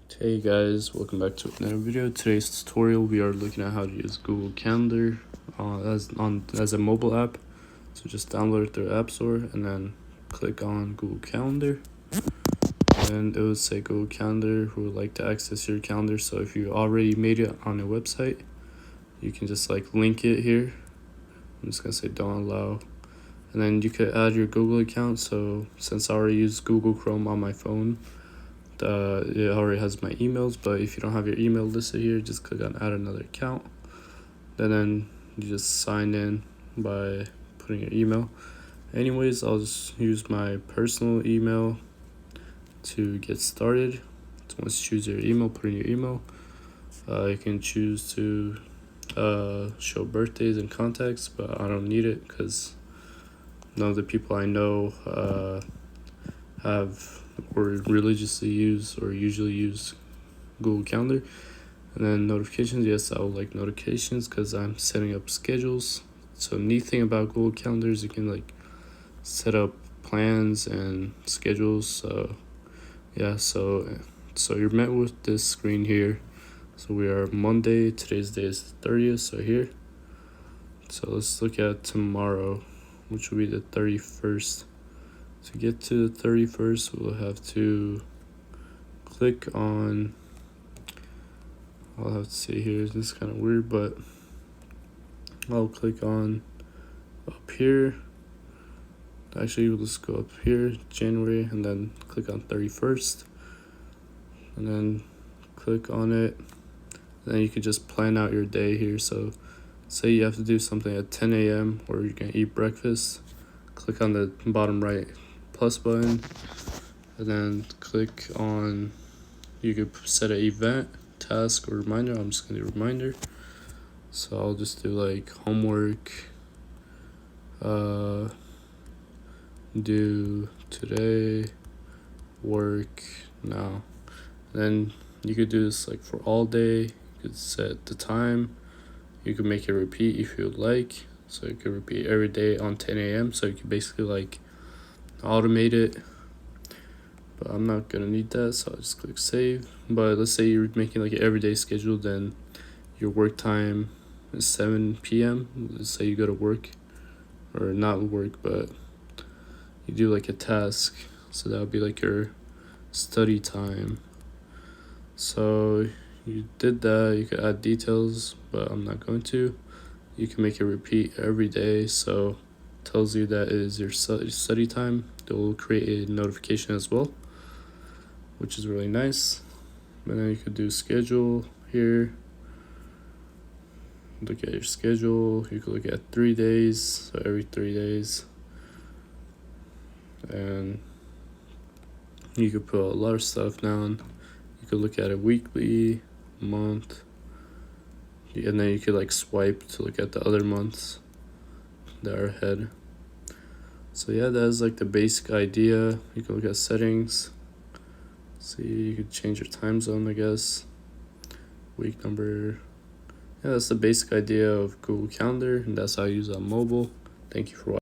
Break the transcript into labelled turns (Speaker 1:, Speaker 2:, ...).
Speaker 1: Hey guys, welcome back to another video. Today's tutorial we are looking at how to use Google Calendar as a mobile app. So just download it through the App Store and then click on Google Calendar, and it will say Google Calendar who would like to access your calendar. So if you already made it on a website, you can just link it here. I'm just gonna say don't allow, and then you could add your Google account. So since I already use Google Chrome on my phone, it already has my emails, but if you don't have your email listed here, just click on add another account, and then you just sign in by putting your email. Anyways, I'll just use my personal email to get started. So once you choose your email, put in your email. You can choose to show birthdays and contacts, but I don't need it because none of the people I know have or religiously use or usually use Google Calendar. And then notifications, yes, I would like notifications because I'm setting up schedules. So neat thing about Google Calendar is you can set up plans and schedules. So yeah, so you're met with this screen here. So we are Monday, today's day is the 30th, so here. So let's look at tomorrow, which will be the 31st. To get to the 31st, we'll have to click on, I'll have to see here, this is kind of weird, but I'll click on up here. Actually, we'll just go up here, January, and then click on 31st, and then click on it. And then you can just plan out your day here. So say you have to do something at 10 a.m. or you're gonna eat breakfast, click on the bottom right plus button, and then click on, you could set an event, task, or reminder. I'm just gonna do reminder. So I'll just do homework, do today, work now. Then you could do this for all day. You could set the time. You could make it repeat if you would like. So you could repeat every day on 10 a.m. So you could basically automate it, but I'm not gonna need that, so I'll just click save. But let's say you're making an everyday schedule, then your work time is 7 p.m. Let's say you go to work, or not work, but you do a task, so that would be your study time. So you did that. You could add details, but I'm not going to. You can make it repeat every day, so tells you that it is your study time. It will create a notification as well, which is really nice. And then you could do schedule here. Look at your schedule. You could look at 3 days, so every 3 days. And you could put a lot of stuff down. You could look at it weekly, month, and then you could swipe to look at the other months that are ahead. So yeah, that is the basic idea. You can look at settings. See, you could change your time zone, I guess. Week number. Yeah, that's the basic idea of Google Calendar, and that's how I use it on mobile. Thank you for watching.